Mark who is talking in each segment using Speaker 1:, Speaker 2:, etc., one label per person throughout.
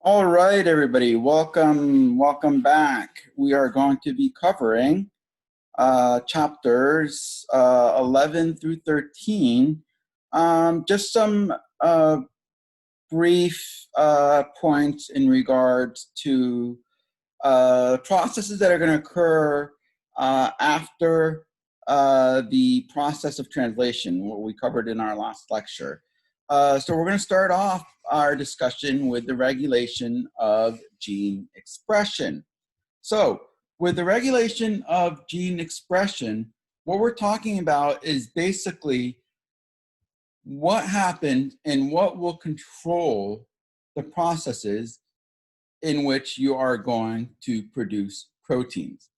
Speaker 1: All right, everybody, welcome back. We are going to be covering chapters 11 through 13. Just some brief points in regards to processes that are going to occur after the process of translation, what we covered in our last lecture. So we're going to start off our discussion with the regulation of gene expression. So with the regulation of gene expression, what we're talking about is basically what happened and what will control the processes in which you are going to produce proteins.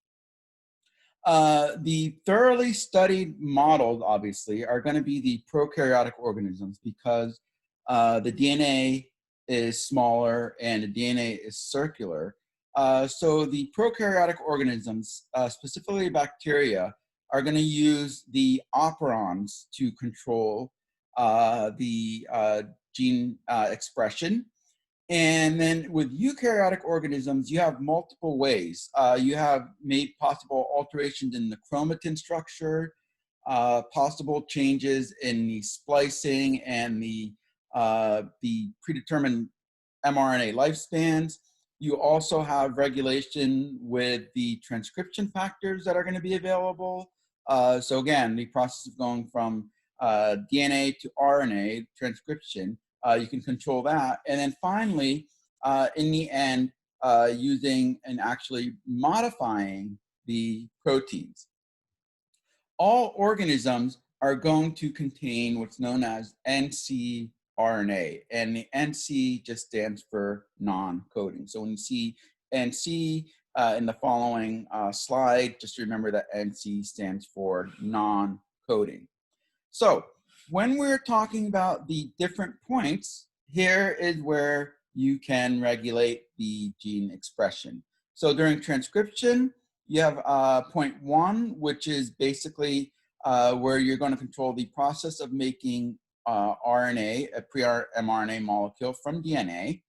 Speaker 1: The thoroughly studied models, obviously, are going to be the prokaryotic organisms because the DNA is smaller and the DNA is circular. So the prokaryotic organisms, specifically bacteria, are going to use the operons to control the gene expression. And then with eukaryotic organisms, you have multiple ways. You have made possible alterations in the chromatin structure, possible changes in the splicing and the predetermined mRNA lifespans. You also have regulation with the transcription factors that are going to be available. So again, the process of going from DNA to RNA transcription, you can control that. And then finally, in the end, using and actually modifying the proteins. All organisms are going to contain what's known as ncRNA, and the NC just stands for non-coding. So when you see NC in the following slide, just remember that NC stands for non-coding. So when we're talking about the different points, here is where you can regulate the gene expression. So during transcription, you have point 1, which is basically where you're going to control the process of making RNA, a pre-mRNA molecule from DNA.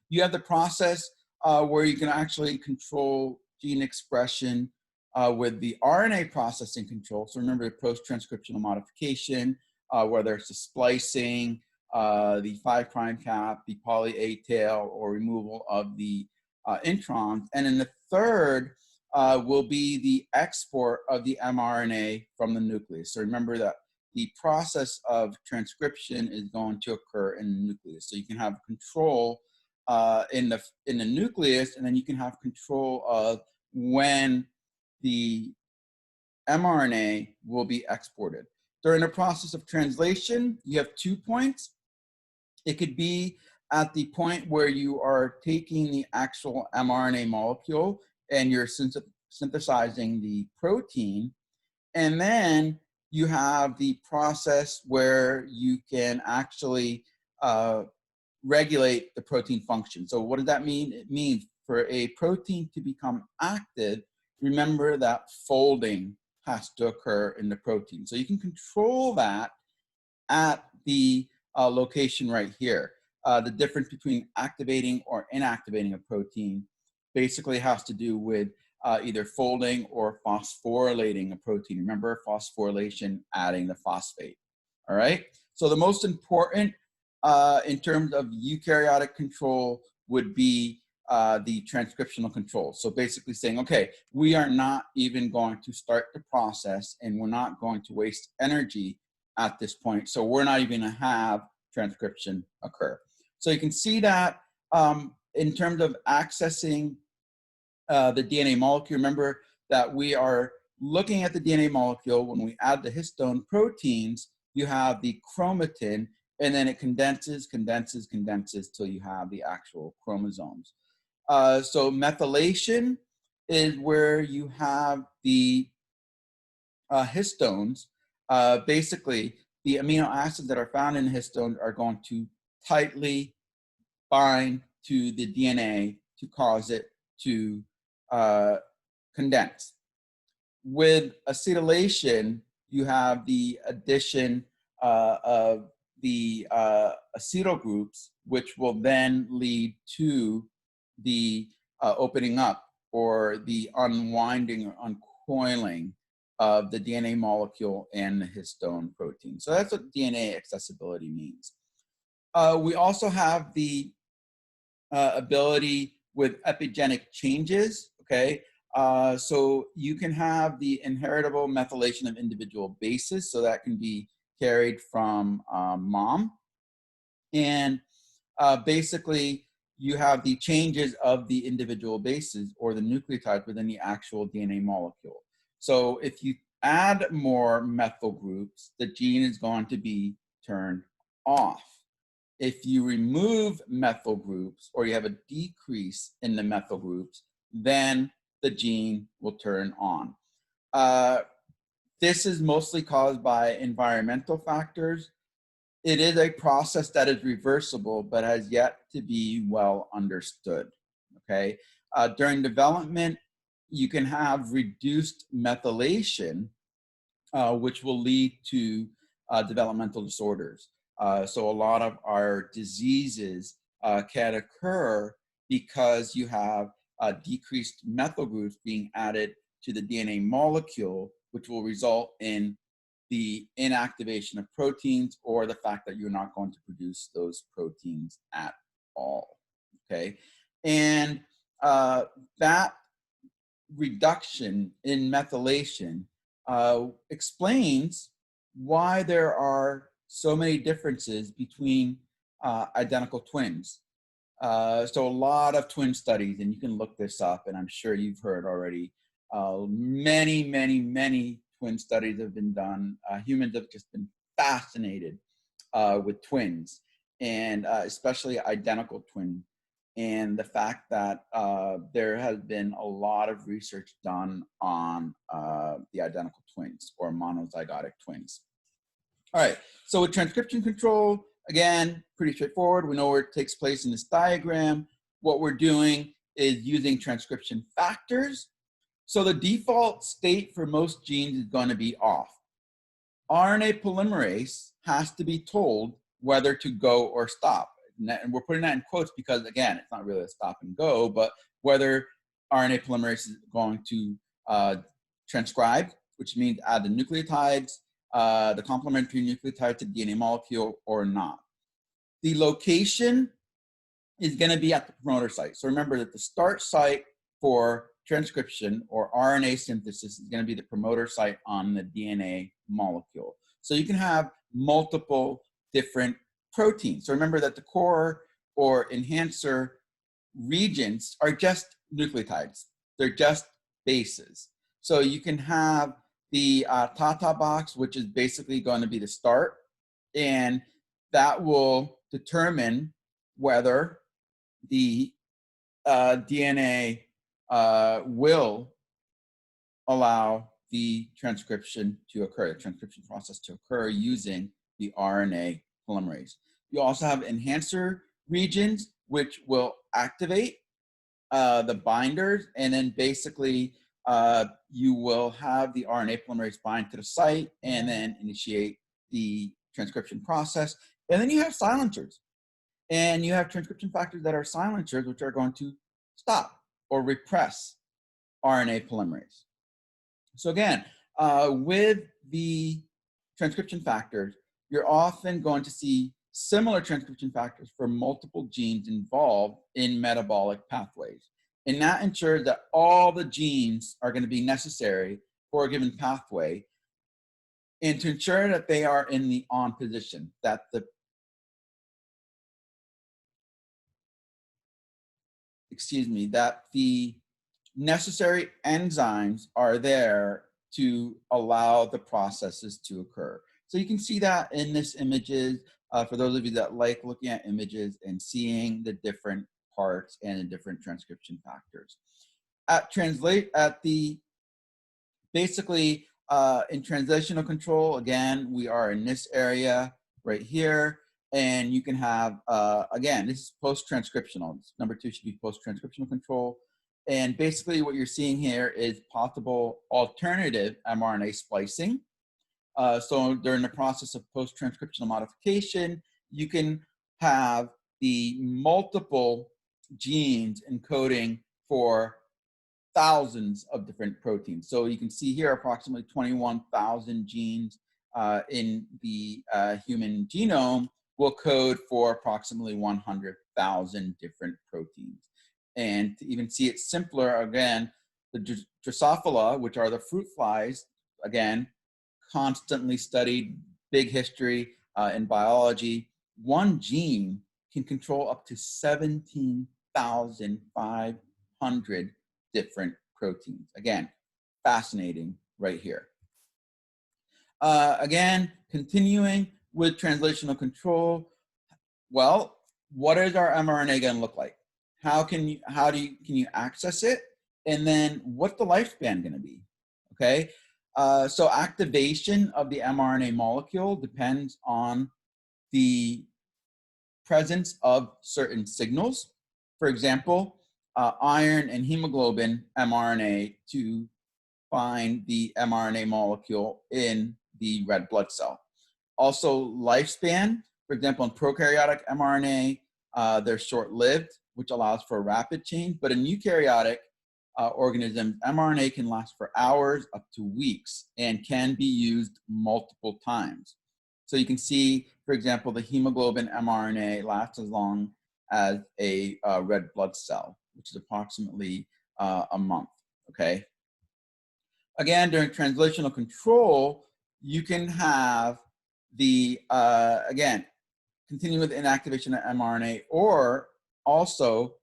Speaker 1: You have the process where you can actually control gene expression with the RNA processing control. So remember the post-transcriptional modification, whether it's the splicing, the 5' cap, the poly A tail, or removal of the introns. And then the third will be the export of the mRNA from the nucleus. So remember that the process of transcription is going to occur in the nucleus. So you can have control in the nucleus, and then you can have control of when the mRNA will be exported. During the process of translation, you have 2 points. It could be at the point where you are taking the actual mRNA molecule and you're synthesizing the protein. And then you have the process where you can actually regulate the protein function. So what does that mean? It means for a protein to become active, remember that folding has to occur in the protein. So you can control that at the location right here. The difference between activating or inactivating a protein basically has to do with either folding or phosphorylating a protein. Remember, phosphorylation, adding the phosphate. All right. So the most important in terms of eukaryotic control would be the transcriptional control. So basically saying, okay, we are not even going to start the process and we're not going to waste energy at this point. So we're not even going to have transcription occur. So you can see that in terms of accessing the DNA molecule, remember that we are looking at the DNA molecule. When we add the histone proteins, you have the chromatin, and then it condenses till you have the actual chromosomes. So methylation is where you have the histones. Basically, the amino acids that are found in histones are going to tightly bind to the DNA to cause it to condense. With acetylation, you have the addition of the acetyl groups, which will then lead to the opening up or the unwinding or uncoiling of the DNA molecule and the histone protein. So that's what DNA accessibility means. We also have the ability with epigenetic changes, okay? So you can have the inheritable methylation of individual bases, so that can be carried from mom. And basically, you have the changes of the individual bases or the nucleotides within the actual DNA molecule. So if you add more methyl groups, the gene is going to be turned off. If you remove methyl groups or you have a decrease in the methyl groups, then the gene will turn on. This is mostly caused by environmental factors. It is a process that is reversible, but has yet to be well understood, okay? During development, you can have reduced methylation, which will lead to developmental disorders. So a lot of our diseases can occur because you have decreased methyl groups being added to the DNA molecule, which will result in the inactivation of proteins or the fact that you're not going to produce those proteins at all, okay? And that reduction in methylation explains why there are so many differences between identical twins. So a lot of twin studies, and you can look this up, and I'm sure you've heard already, many twin studies have been done. Humans have just been fascinated with twins, and especially identical twins. And the fact that there has been a lot of research done on the identical twins or monozygotic twins. All right, so with transcription control, again, pretty straightforward. We know where it takes place in this diagram. What we're doing is using transcription factors. So the default state for most genes is going to be off. RNA polymerase has to be told whether to go or stop. And we're putting that in quotes because, again, it's not really a stop and go, but whether RNA polymerase is going to transcribe, which means add the nucleotides, the complementary nucleotide to the DNA molecule or not. The location is going to be at the promoter site. So remember that the start site for transcription or RNA synthesis is going to be the promoter site on the DNA molecule. So you can have multiple different proteins. So remember that the core or enhancer regions are just nucleotides. They're just bases. So you can have the TATA box, which is basically going to be the start, and that will determine whether the DNA will allow the transcription to occur, the transcription process to occur using the RNA polymerase. You also have enhancer regions, which will activate the binders, and then basically you will have the RNA polymerase bind to the site and then initiate the transcription process. And then you have silencers. And you have transcription factors that are silencers, which are going to stop or repress RNA polymerase. So again, with the transcription factors, you're often going to see similar transcription factors for multiple genes involved in metabolic pathways. And that ensures that all the genes are going to be necessary for a given pathway, and to ensure that they are in the on position, that the that the necessary enzymes are there to allow the processes to occur. So you can see that in this images, for those of you that like looking at images and seeing the different parts and the different transcription factors. Basically in translational control, again, we are in this area right here. And you can have, again, this is post-transcriptional. Number 2 should be post-transcriptional control. And basically what you're seeing here is possible alternative mRNA splicing. So during the process of post-transcriptional modification, you can have the multiple genes encoding for thousands of different proteins. So you can see here approximately 21,000 genes in the human genome will code for approximately 100,000 different proteins. And to even see it simpler, again, the Drosophila, which are the fruit flies, again, constantly studied, big history in biology. One gene can control up to 17,500 different proteins. Again, fascinating right here. Again, continuing with translational control. Well, what is our mRNA going to look like? Can you access it? And then what's the lifespan going to be? Okay. So activation of the mRNA molecule depends on the presence of certain signals. For example, iron and hemoglobin mRNA to find the mRNA molecule in the red blood cell. Also lifespan, for example, in prokaryotic mRNA, they're short-lived, which allows for rapid change, but in eukaryotic organisms, mRNA can last for hours up to weeks and can be used multiple times. So you can see, for example, the hemoglobin mRNA lasts as long as a red blood cell, which is approximately a month, okay? Again, during translational control, you can have the, again, continue with inactivation of mRNA, or also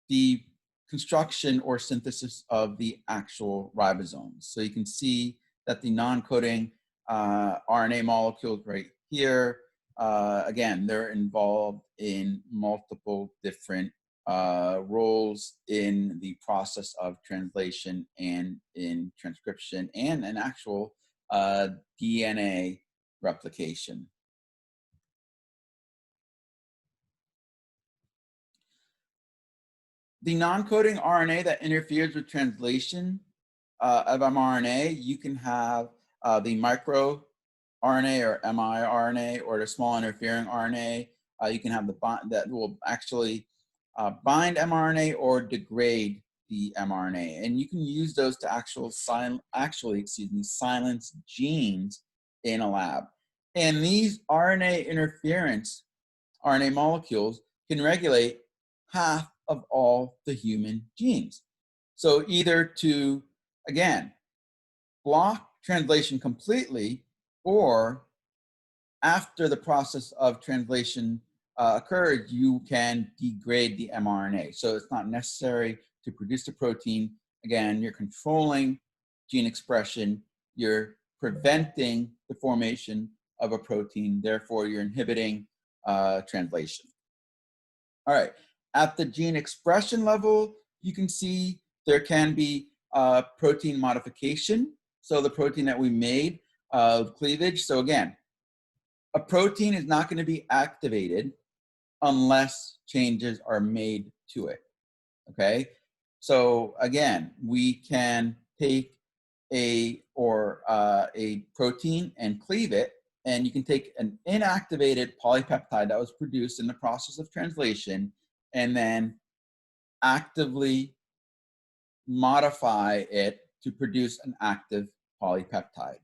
Speaker 1: the construction or synthesis of the actual ribosomes. So you can see that the non-coding RNA molecules right here, again, they're involved in multiple different roles in the process of translation and in transcription and an actual DNA replication. The non-coding RNA that interferes with translation of mRNA, you can have the microRNA or miRNA or the small interfering RNA. You can have the bond that will actually bind mRNA or degrade the mRNA, and you can use those to silence genes in a lab. And these RNA interference RNA molecules can regulate half of all the human genes. So either to, again, block translation completely, or after the process of translation occurs, you can degrade the mRNA. So it's not necessary to produce the protein. Again, you're controlling gene expression, you're preventing the formation of a protein, therefore you're inhibiting translation. All right, at the gene expression level, you can see there can be protein modification. So the protein that we made of cleavage. So again, a protein is not going to be activated unless changes are made to it, okay? So again, we can take a protein and cleave it, and you can take an inactivated polypeptide that was produced in the process of translation and then actively modify it to produce an active polypeptide.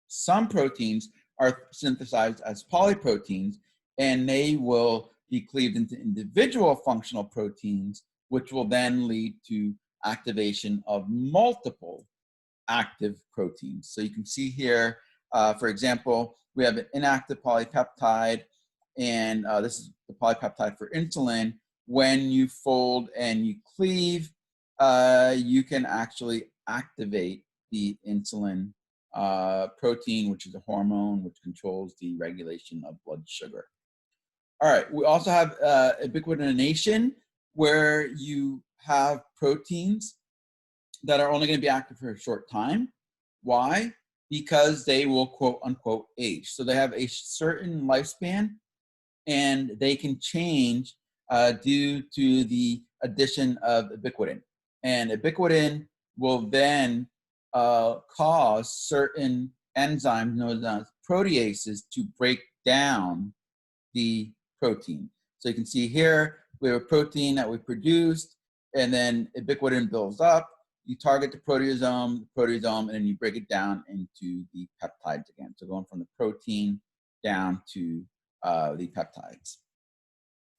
Speaker 1: Some proteins are synthesized as polyproteins, and they will be cleaved into individual functional proteins, which will then lead to activation of multiple active proteins. So you can see here, for example, we have an inactive polypeptide, and this is the polypeptide for insulin. When you fold and you cleave, you can actually activate the insulin protein, which is a hormone which controls the regulation of blood sugar. All right, we also have ubiquitination, where you have proteins that are only going to be active for a short time. Why? Because they will quote unquote age. So they have a certain lifespan, and they can change due to the addition of ubiquitin. And ubiquitin will then cause certain enzymes known as proteases to break down the protein. So you can see here, we have a protein that we produced, and then ubiquitin builds up. You target the proteasome, and then you break it down into the peptides again. So going from the protein down to the peptides.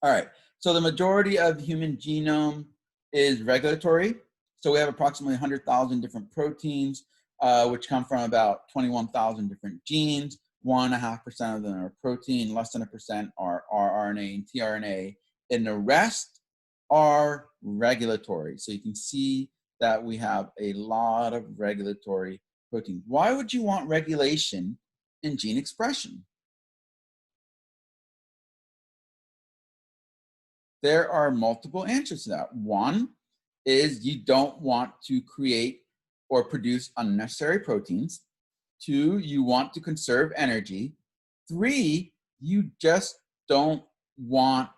Speaker 1: All right, so the majority of the human genome is regulatory. So we have approximately 100,000 different proteins, which come from about 21,000 different genes. 1.5% of them are protein, less than 1% are rRNA and tRNA, and the rest are regulatory. So you can see that we have a lot of regulatory proteins. Why would you want regulation in gene expression? There are multiple answers to that. One is you don't want to create or produce unnecessary proteins. 2, you want to conserve energy. 3, you just don't want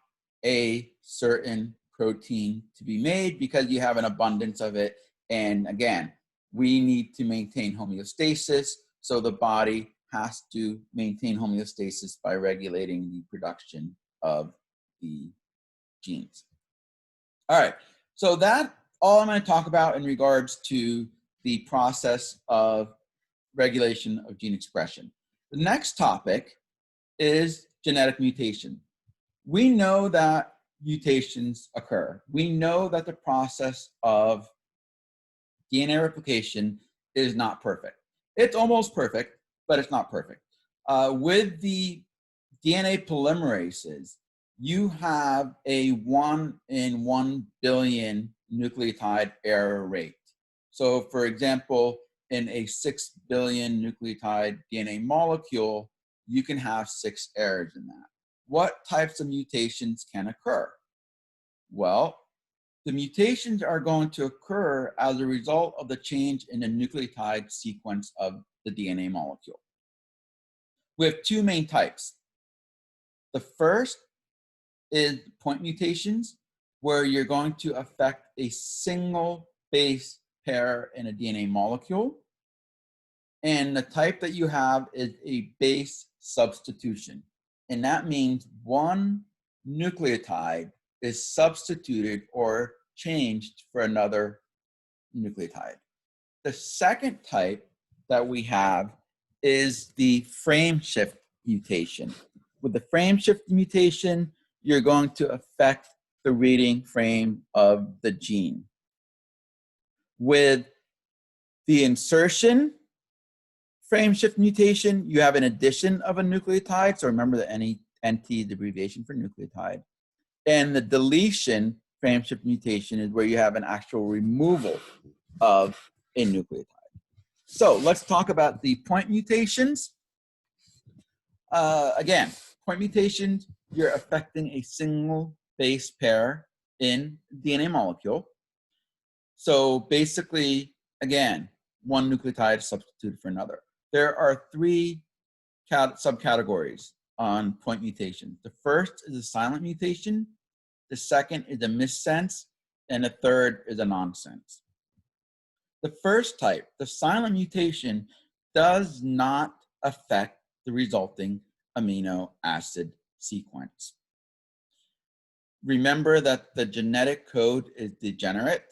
Speaker 1: a certain protein to be made because you have an abundance of it. And again, we need to maintain homeostasis, so the body has to maintain homeostasis by regulating the production of the genes. All right, so that's all I'm going to talk about in regards to the process of regulation of gene expression. The next topic is genetic mutation. We know that mutations occur. We know that the process of DNA replication is not perfect. It's almost perfect, but it's not perfect. With the DNA polymerases, you have a 1 in 1 billion nucleotide error rate. So for example, in a 6 billion nucleotide DNA molecule, you can have 6 errors in that. What types of mutations can occur? Well, the mutations are going to occur as a result of the change in the nucleotide sequence of the DNA molecule. We have 2 main types. The first is point mutations, where you're going to affect a single base pair in a DNA molecule. And the type that you have is a base substitution. And that means one nucleotide is substituted or changed for another nucleotide. The second type that we have is the frame shift mutation. With the frame shift mutation, you're going to affect the reading frame of the gene. With the insertion frame shift mutation, you have an addition of a nucleotide. So remember that NT is abbreviation for nucleotide. And the deletion frame shift mutation is where you have an actual removal of a nucleotide. So let's talk about the point mutations. Again, point mutations, you're affecting a single base pair in DNA molecule. So basically, again, one nucleotide is substituted for another. There are 3 subcategories on point mutations. The first is a silent mutation, the second is a missense, and the third is a nonsense. The first type, the silent mutation, does not affect the resulting amino acid sequence. Remember that the genetic code is degenerate.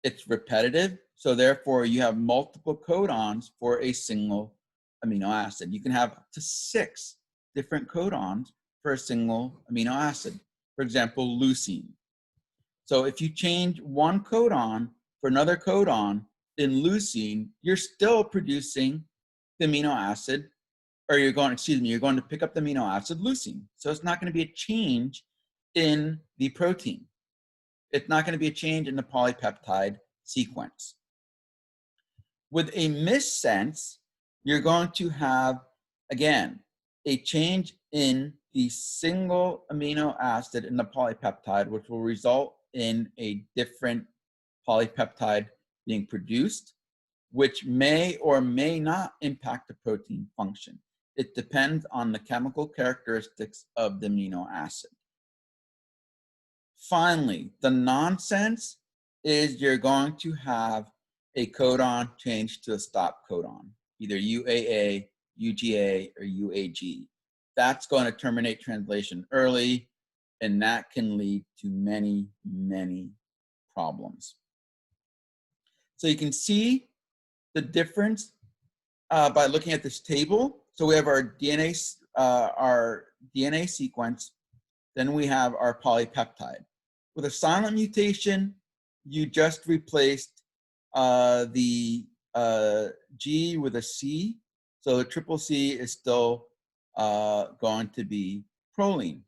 Speaker 1: It's repetitive, so therefore you have multiple codons for a single amino acid. You can have up to 6 different codons for a single amino acid. For example, leucine. So if you change one codon for another codon in leucine, you're still producing the amino acid, or you're going to pick up the amino acid leucine. So it's not going to be a change in the protein. It's not going to be a change in the polypeptide sequence. With a missense, you're going to have, again, a change in the single amino acid in the polypeptide, which will result in a different polypeptide being produced, which may or may not impact the protein function. It depends on the chemical characteristics of the amino acid. Finally, the nonsense is you're going to have a codon change to a stop codon. either UAA, UGA, or UAG. That's going to terminate translation early, and that can lead to many, many problems. So you can see the difference by looking at this table. So we have our DNA sequence, then we have our polypeptide. With a silent mutation, you just replaced the G with a C. So the triple C is still going to be proline,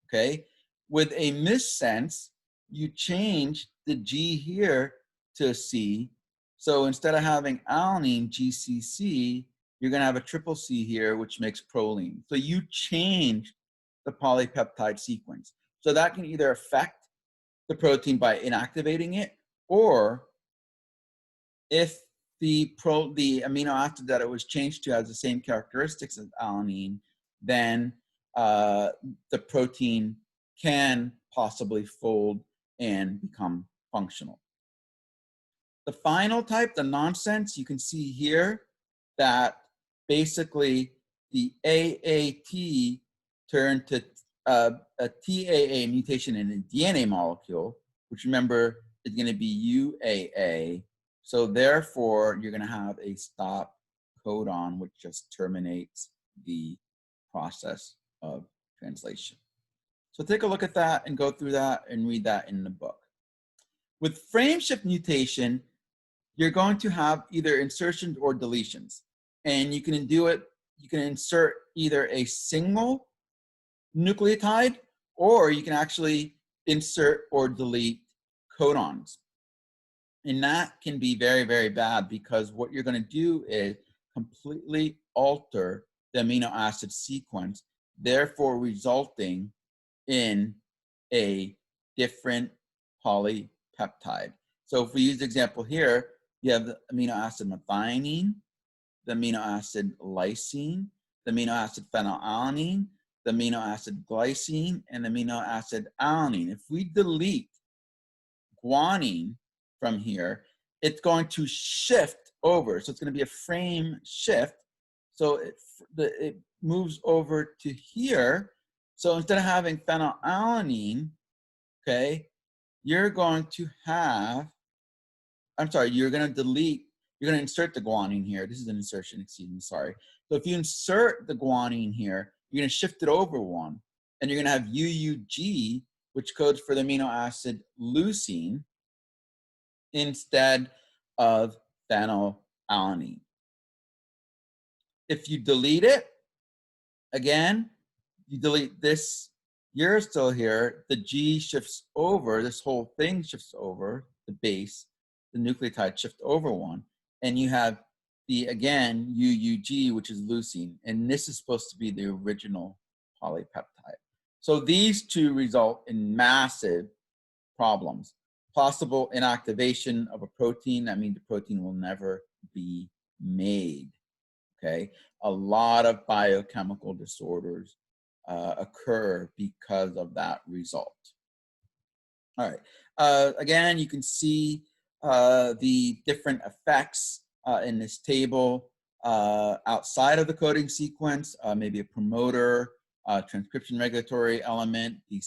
Speaker 1: okay? With a missense, you change the G here to a C. So instead of having alanine, GCC, you're gonna have a triple C here, which makes proline. So you change the polypeptide sequence. So that can either affect the protein by inactivating it, or if the amino acid that it was changed to has the same characteristics as alanine, then the protein can possibly fold and become functional. The final type, the nonsense, you can see here that basically the AAT turned to a TAA mutation in a DNA molecule, which remember is going to be UAA. So therefore, you're going to have a stop codon, which just terminates the process of translation. So take a look at that and go through that and read that in the book. With frameshift mutation, you're going to have either insertions or deletions. And you can do it, you can insert either a single nucleotide, or you can actually insert or delete codons. And that can be very, very bad, because what you're going to do is completely alter the amino acid sequence, therefore resulting in a different polypeptide. So if we use the example here, you have the amino acid methionine, the amino acid lysine, the amino acid phenylalanine, the amino acid glycine, and the amino acid alanine. If we delete guanine from here, it's going to shift over. So it's going to be a frame shift. So it moves over to here. So instead of having phenylalanine, okay, you're going to have, I'm sorry, you're going to delete, you're going to insert the guanine here. This is an insertion, excuse me, sorry. So if you insert the guanine here, you're going to shift it over one, and you're going to have UUG, which codes for the amino acid leucine, instead of phenylalanine. If you delete it, again, you delete this, you're still here, the G shifts over, this whole thing shifts over, the base, the nucleotide shift over one, and you have the, again, UUG, which is leucine, and this is supposed to be the original polypeptide. So these two result in massive problems. Possible inactivation of a protein, that means the protein will never be made, okay? A lot of biochemical disorders occur because of that result. All right, again, you can see the different effects in this table outside of the coding sequence, maybe a promoter, transcription regulatory element, the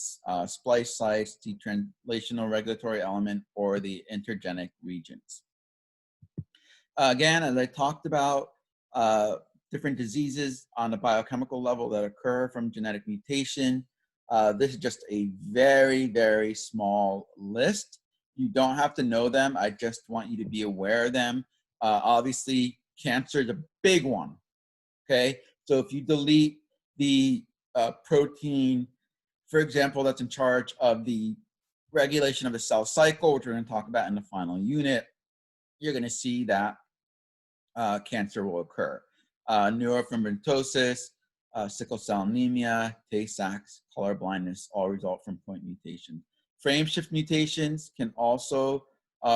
Speaker 1: splice sites, the translational regulatory element, or the intergenic regions. Again, as I talked about, different diseases on the biochemical level that occur from genetic mutation. This is just a very, very small list. You don't have to know them. I just want you to be aware of them. Obviously, cancer is a big one, okay? So if you delete the protein, for example, that's in charge of the regulation of the cell cycle, which we're going to talk about in the final unit, you're going to see that cancer will occur. Neurofibromatosis, sickle cell anemia, Tay-Sachs, color blindness all result from point mutations. Frameshift mutations can also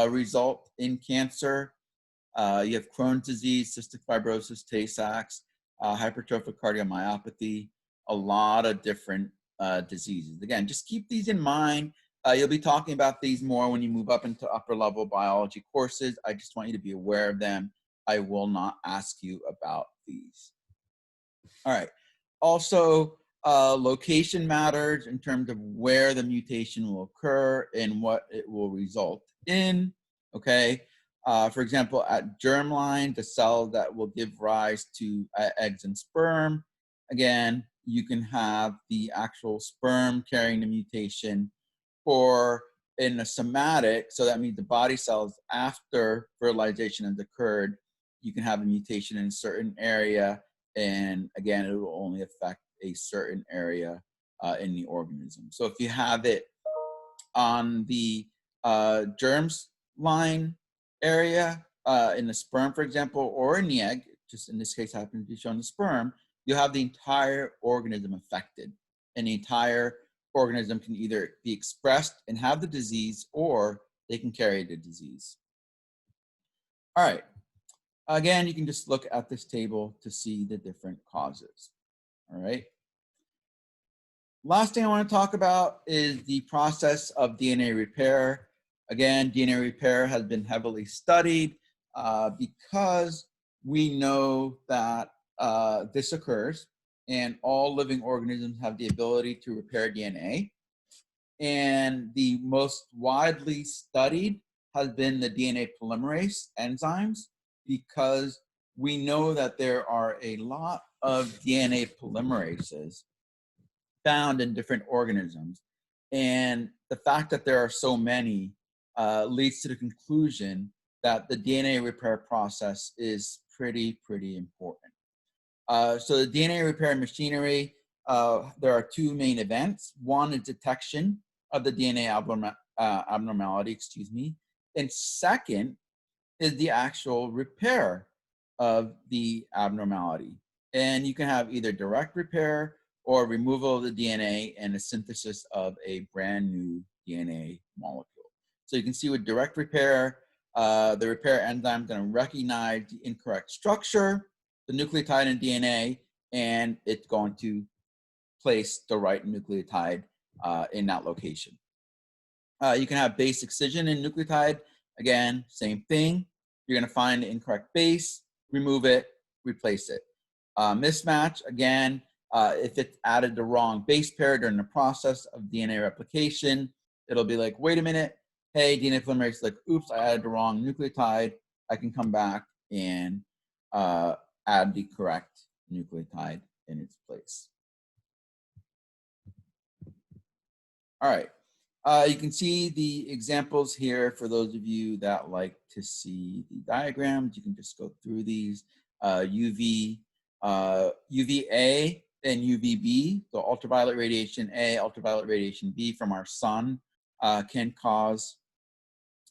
Speaker 1: result in cancer. You have Crohn's disease, cystic fibrosis, Tay-Sachs, hypertrophic cardiomyopathy, a lot of different diseases. Again, just keep these in mind. You'll be talking about these more when you move up into upper level biology courses. I just want you to be aware of them I will not ask you about these. All right. Also, location matters in terms of where the mutation will occur and what it will result in, okay? For example, at germline, the cell that will give rise to eggs and sperm, again, you can have the actual sperm carrying the mutation, or in a somatic, so that means the body cells after fertilization has occurred, you can have a mutation in a certain area, and again, it will only affect a certain area in the organism. So if you have it on the germs line area in the sperm, for example, or in the egg, just in this case happens to be shown in the sperm, you'll have the entire organism affected, and the entire organism can either be expressed and have the disease, or they can carry the disease. All right. Again, you can just look at this table to see the different causes. All right. Last thing I want to talk about is the process of DNA repair. Again, DNA repair has been heavily studied because we know that this occurs, and all living organisms have the ability to repair DNA. And the most widely studied has been the DNA polymerase enzymes, because we know that there are a lot of DNA polymerases found in different organisms. And the fact that there are so many leads to the conclusion that the DNA repair process is pretty important. So the DNA repair machinery, there are two main events. One is detection of the DNA abnormality, and second is the actual repair of the abnormality. And you can have either direct repair or removal of the DNA and a synthesis of a brand new DNA molecule. So you can see with direct repair, the repair enzyme is going to recognize the incorrect structure, the nucleotide in DNA, and it's going to place the right nucleotide in that location. You can have base excision in nucleotide. Again, same thing. You're going to find the incorrect base, remove it, replace it. Mismatch, again, if it's added the wrong base pair during the process of DNA replication, it'll be like, wait a minute, hey, DNA polymerase is like, oops, I added the wrong nucleotide. I can come back and add the correct nucleotide in its place. All right. You can see the examples here for those of you that like to see the diagrams. You can just go through these. UVA and UVB, so ultraviolet radiation A, ultraviolet radiation B from our sun can cause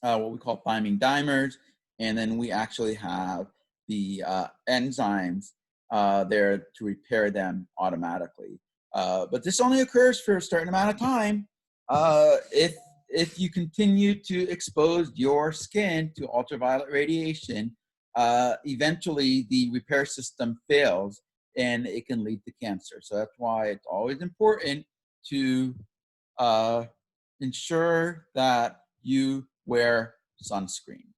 Speaker 1: what we call thymine dimers. And then we actually have the enzymes there to repair them automatically. But this only occurs for a certain amount of time. If you continue to expose your skin to ultraviolet radiation, eventually the repair system fails and it can lead to cancer. So that's why it's always important to ensure that you wear sunscreen,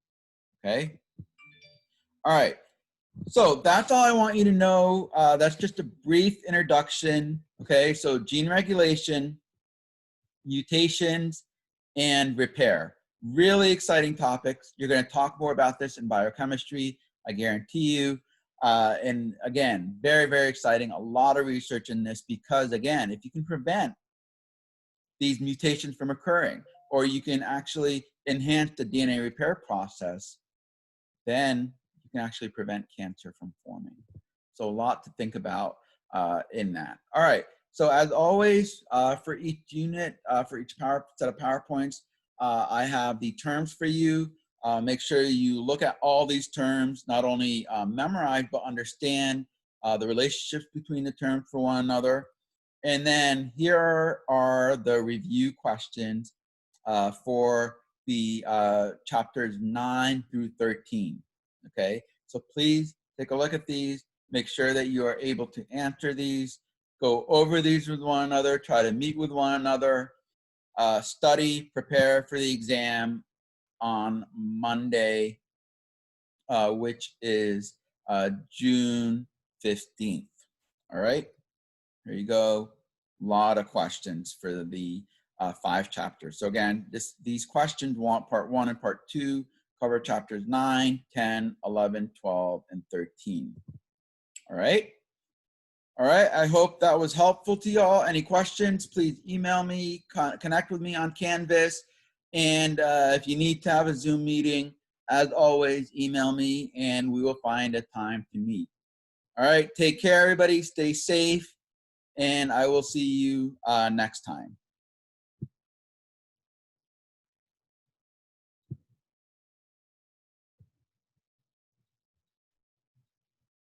Speaker 1: okay? All right, so that's all I want you to know. That's just a brief introduction, okay? So gene regulation, mutations, and repair. Really exciting topics. You're going to talk more about this in biochemistry, I guarantee you. And again, very exciting. A lot of research in this because, again, if you can prevent these mutations from occurring, or you can actually enhance the DNA repair process, then you can actually prevent cancer from forming. So a lot to think about in that. All right. So as always, for each unit, for each set of PowerPoints, I have the terms for you. Make sure you look at all these terms, not only memorize, but understand the relationships between the terms for one another. And then here are the review questions for the chapters 9 through 13, okay? So please take a look at these, make sure that you are able to answer these, go over these with one another, try to meet with one another, study, prepare for the exam on Monday, which is June 15th. All right, there you go. A lot of questions for the 5 chapters. So again, these questions want part 1 and part 2 cover chapters 9, 10, 11, 12, and 13. All right. All right, I hope that was helpful to y'all. Any questions, please email me, connect with me on Canvas. And if you need to have a Zoom meeting, as always, email me and we will find a time to meet. All right, take care, everybody. Stay safe. And I will see you next time.